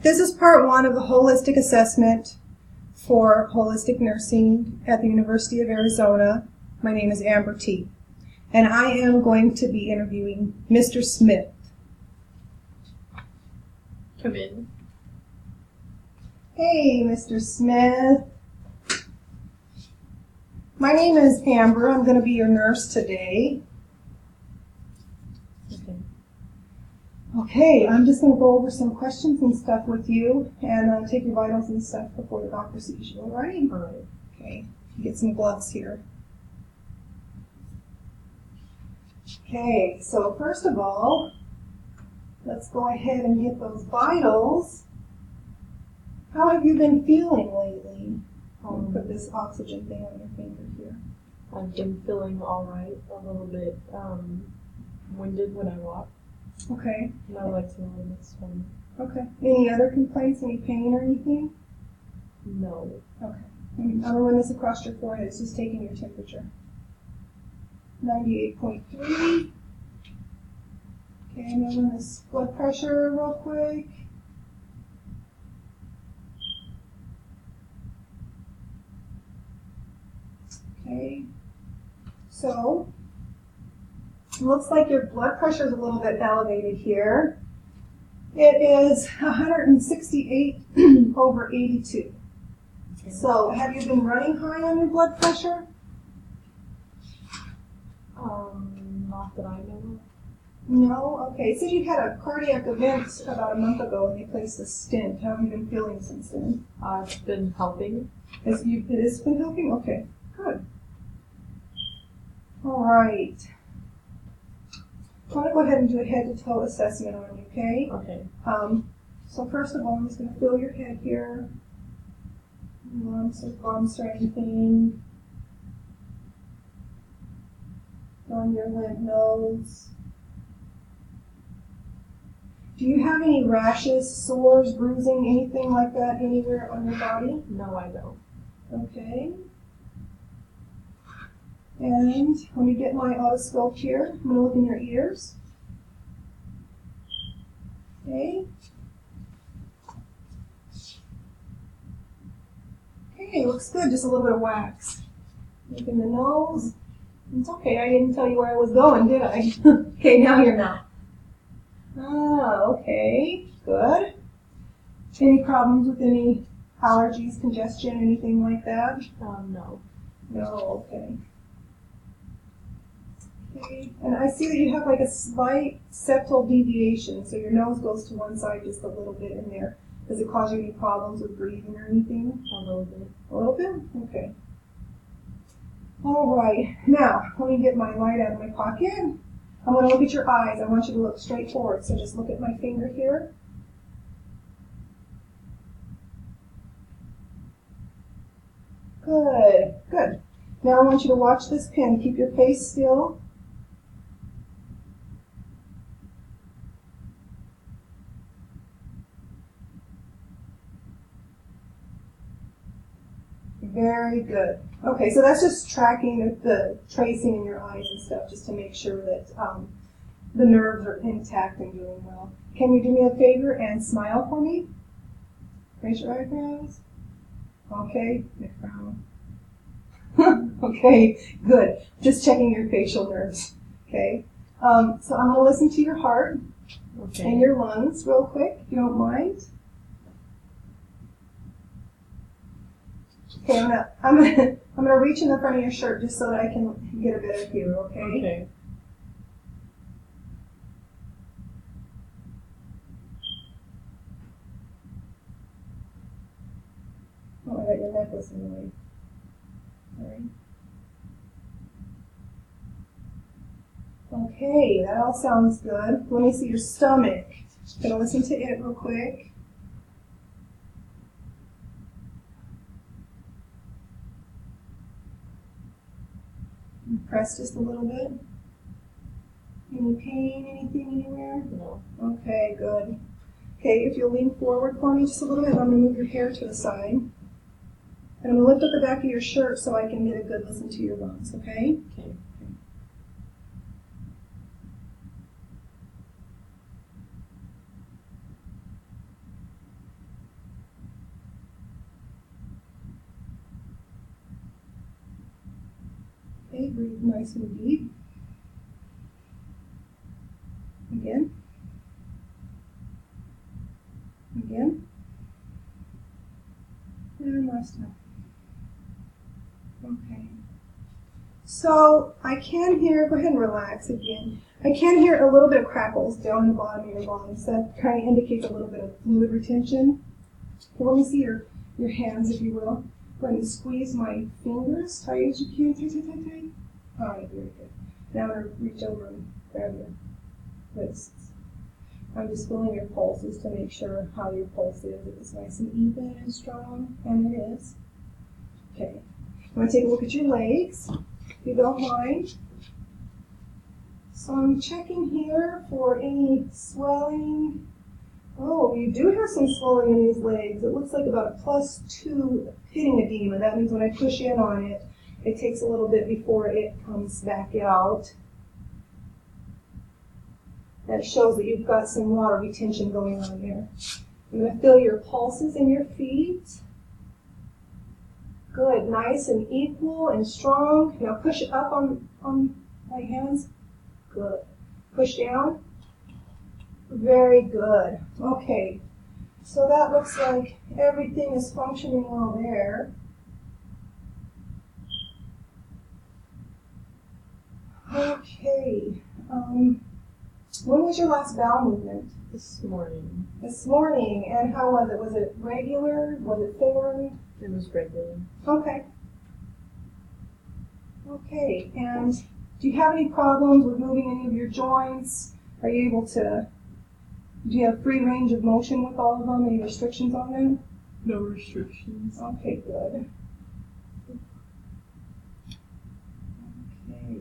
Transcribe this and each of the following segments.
This is part one of the holistic assessment for holistic nursing at the University of Arizona. My name is Amber T. And I am going to be interviewing Mr. Smith. Come in. Hey, Mr. Smith. My name is Amber. I'm going to be your nurse today. Okay, I'm just going to go over some questions and stuff with you and take your vitals and stuff before the doctor sees you, all right? All right. Okay, get some gloves here. Okay, so first of all, let's go ahead and get those vitals. How have you been feeling lately? I'll put this oxygen thing on your finger here. I've been feeling all right, a little bit winded when I walk. Okay. My legs are a little bit swollen. Okay. Any other complaints? Any pain or anything? No. Okay. I'm going to run this across your forehead. It's just taking your temperature. 98.3. Okay, I'm going to run this blood pressure real quick. Okay. So, it looks like your blood pressure is a little bit elevated here. It is 168 over 82. Okay. So, have you been running high on your blood pressure? Not that I know of. No? Okay. It says you had a cardiac event about a month ago and they placed a stent. How have you been feeling since then? I've been helping. It has been helping? Okay. Good. All right. I want to go ahead and do a head-to-toe assessment on you, okay? Okay. So first of all, I'm just going to feel your head here. Lumps or bumps or anything. On your lymph nodes. Do you have any rashes, sores, bruising, anything like that anywhere on your body? No, I don't. Okay. And when you get my otoscope here, I'm going to look in your ears. Okay. Okay, looks good. Just a little bit of wax. Look in the nose. It's okay. I didn't tell you where I was going, did I? Okay, now you're not. Ah, okay. Good. Any problems with any allergies, congestion, anything like that? No. No, okay. Okay, and I see that you have like a slight septal deviation, so your nose goes to one side just a little bit in there. Does it cause you any problems with breathing or anything? A little bit. A little bit? Okay. All right, now let me get my light out of my pocket. I'm going to look at your eyes. I want you to look straight forward, so just look at my finger here. Good, good. Now I want you to watch this pen. Keep your face still. Very good. Okay, so that's just tracking the tracing in your eyes and stuff, just to make sure that the nerves are intact and doing well. Can you do me a favor and smile for me? Raise your eyebrows. Okay. Okay, good. Just checking your facial nerves. Okay. So I'm going to listen to your heart and your lungs real quick, if you don't mind. Okay, I'm gonna reach in the front of your shirt just so that I can get a better view. Okay. Okay. Oh, I got your necklace in the way. Sorry. Okay, that all sounds good. Let me see your stomach. Gonna listen to it real quick. Press just a little bit. Any pain, anything anywhere? No. Okay, good. Okay, if you'll lean forward for me just a little bit, I'm going to move your hair to the side. And I'm going to lift up the back of your shirt so I can get a good listen to your lungs, okay? Okay. breathe nice and deep. Again. Again. And last time. Okay. So I can hear, go ahead and relax again. I can hear a little bit of crackles down the bottom of your lungs. That kind of indicates a little bit of fluid retention. Okay, let me see your hands, if you will. Go ahead and squeeze my fingers tight as you can. Tight, tight, tight, tight. All right, very good. Now I'm going to reach over and grab your wrists. I'm just feeling your pulses to make sure how your pulse is. If it's nice and even and strong, and it is. Okay. I'm going to take a look at your legs, if you don't mind. So I'm checking here for any swelling. Oh, you do have some swelling in these legs. It looks like about a +2 pitting edema. That means when I push in on it, it takes a little bit before it comes back out. That shows that you've got some water retention going on there. I'm going to feel your pulses in your feet. Good, nice and equal and strong. Now push it up on my hands. Good. Push down. Very good. Okay. So that looks like everything is functioning well there. Okay. When was your last bowel movement? This morning. This morning. And how was it? Was it regular? Was it formed? It was regular. Okay. Okay. And do you have any problems with moving any of your joints? Are you able to, do you have free range of motion with all of them? Any restrictions on them? No restrictions. Okay, good. Okay.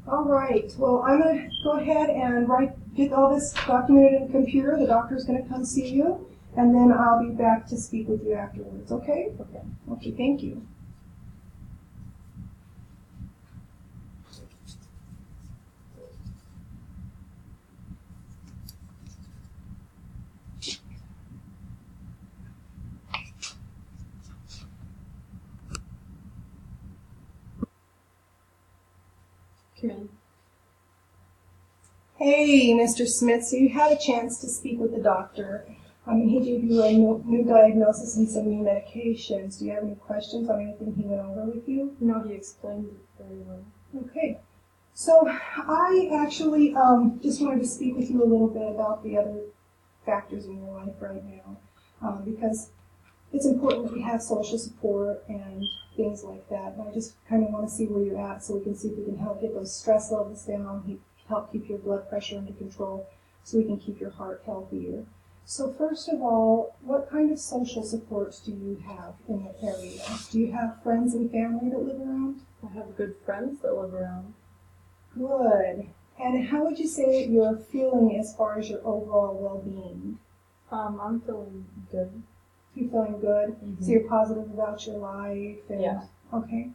All right. Well, I'm going to go ahead and get all this documented in the computer. The doctor's going to come see you, and then I'll be back to speak with you afterwards. Okay? Okay. Okay, thank you. Come in. Hey, Mr. Smith, so you had a chance to speak with the doctor. He gave you a new diagnosis and some new medications. Do you have any questions on anything he went over with you? No, he explained it very well. Okay. So I actually just wanted to speak with you a little bit about the other factors in your life right now, because it's important that we have social support and things like that. And I just kind of want to see where you're at so we can see if we can help get those stress levels down, help keep your blood pressure under control, so we can keep your heart healthier. So first of all, what kind of social supports do you have in the area? Do you have friends and family that live around? I have good friends that live around. Good. And how would you say you're feeling as far as your overall well-being? I'm feeling good. You feeling good? Mm-hmm. So you're positive about your life? And, Yeah. Okay.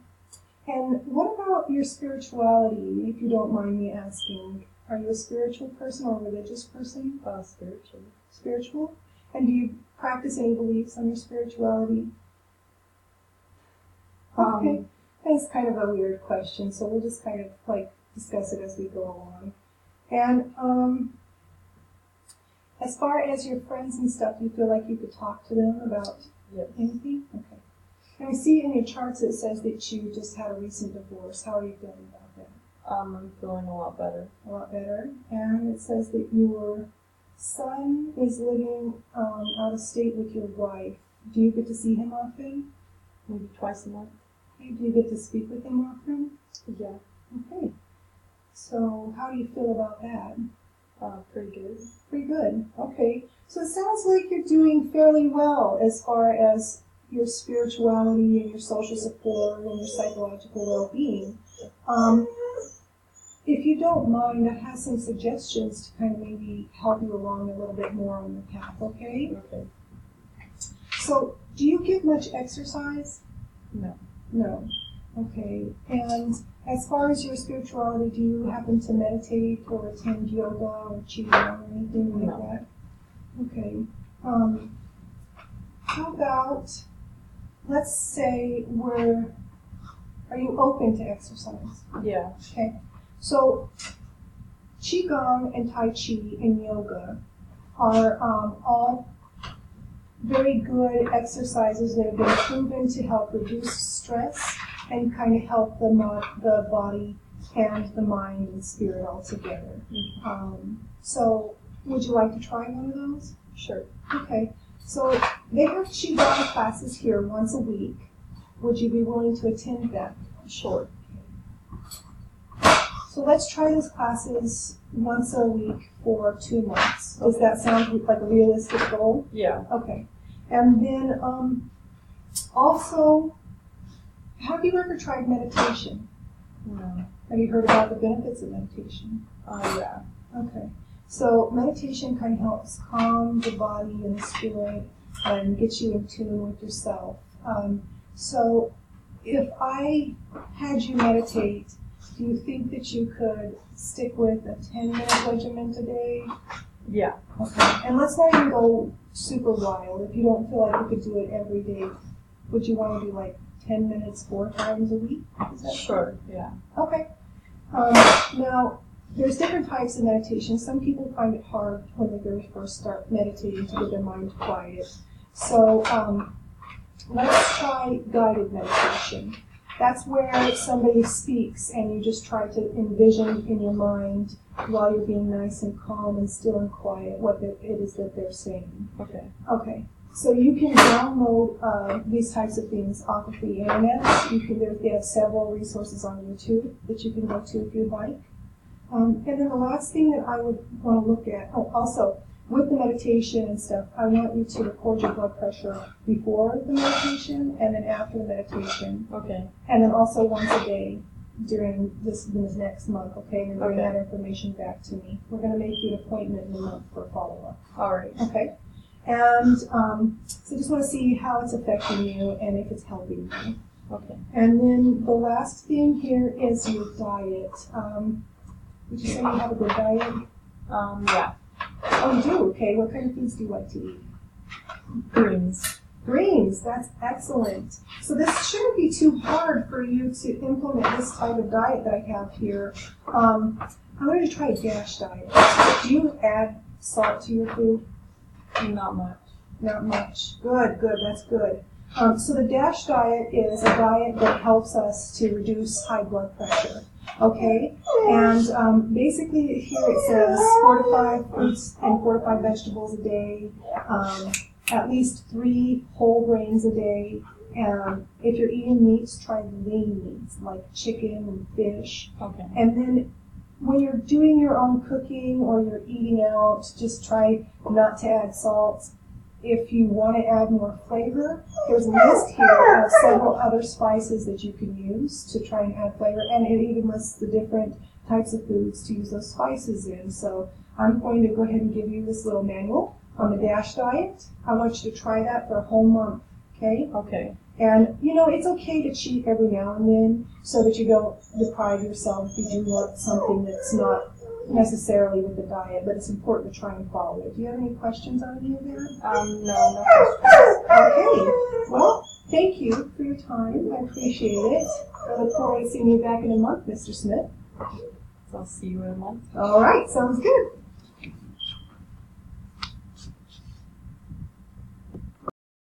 And what about your spirituality, if you don't mind me asking? Are you a spiritual person or a religious person? Spiritual. Spiritual? And do you practice any beliefs on your spirituality? Okay. That's kind of a weird question, so we'll just kind of like discuss it as we go along. And as far as your friends and stuff, do you feel like you could talk to them about Yes. anything? Okay. And I see in your charts it says that you just had a recent divorce. How are you feeling about that? I'm feeling a lot better. A lot better. And it says that your son is living out of state with your wife. Do you get to see him often? Maybe twice a month. Okay. Do you get to speak with him often? Yeah. Okay. So how do you feel about that? Pretty good. Pretty good. Okay. So it sounds like you're doing fairly well as far as your spirituality and your social support and your psychological well-being. If you don't mind, I have some suggestions to kind of maybe help you along a little bit more on the path, okay? Okay. So, do you get much exercise? No. No. Okay. And as far as your spirituality, do you happen to meditate or attend yoga or qigong or anything like No. that? Okay. How about, let's say we're Are you open to exercise? Yeah. Okay. So, Qigong and Tai Chi and yoga are all very good exercises that have been proven to help reduce stress and kind of help the body and the mind and spirit all together. So, would you like to try one of those? Sure. Okay. So, they have Qigong classes here once a week. Would you be willing to attend them? Sure. So let's try those classes once a week for 2 months. Does that sound like a realistic goal? Yeah. Okay. And then also, have you ever tried meditation? No. Have you heard about the benefits of meditation? Yeah. Okay. So meditation kind of helps calm the body and the spirit and get you in tune with yourself. So if I had you meditate, do you think that you could stick with a 10-minute regimen a day? Yeah. Okay. And let's not even go super wild. If you don't feel like you could do it every day, would you want to do like 10 minutes 4 times a week? Is that Sure. Yeah. Okay. Now, there's different types of meditation. Some people find it hard when they very first start meditating to get their mind quiet. So let's try guided meditation. That's where somebody speaks and you just try to envision in your mind while you're being nice and calm and still and quiet what it is that they're saying. Okay. Okay. So you can download these types of things off of the internet. They have several resources on YouTube that you can go to if you'd like. And then the last thing that I would want to look at, also with the meditation and stuff, I want you to record your blood pressure before the meditation and then after the meditation. Okay. And then also once a day during this next month, okay? And bring Okay. that information back to me. We're going to make you an appointment in a month for a follow-up. All right. Okay? And so just want to see how it's affecting you and if it's helping you. Okay. And then the last thing here is your diet. Would you say you have a good diet? Yeah. Oh, you do? Okay. What kind of foods do you like to eat? Greens. Greens. That's excellent. So this shouldn't be too hard for you to implement this type of diet that I have here. I'm going to try a DASH diet. Do you add salt to your food? Not much. Not much. Good, that's good. So the DASH diet is a diet that helps us to reduce high blood pressure. Okay? And basically here it says 4 to 5 fruits and 4 to 5 vegetables a day, at least 3 whole grains a day. And if you're eating meats, try lean meats like chicken and fish. Okay. And then when you're doing your own cooking or you're eating out, just try not to add salt. If you want to add more flavor, there's a list here of several other spices that you can use to try and add flavor, and it even lists the different types of foods to use those spices in. So I'm going to go ahead and give you this little manual on the DASH diet. I want you to try that for a whole month, okay? Okay. And, it's okay to cheat every now and then so that you don't deprive yourself if you do want something that's not necessarily with the diet, but it's important to try and follow it. Do you have any questions on any of that? No questions. Okay. Well, thank you for your time. I appreciate it. I look forward to seeing you back in a month, Mr. Smith. So I'll see you in a month. All right. Sounds good.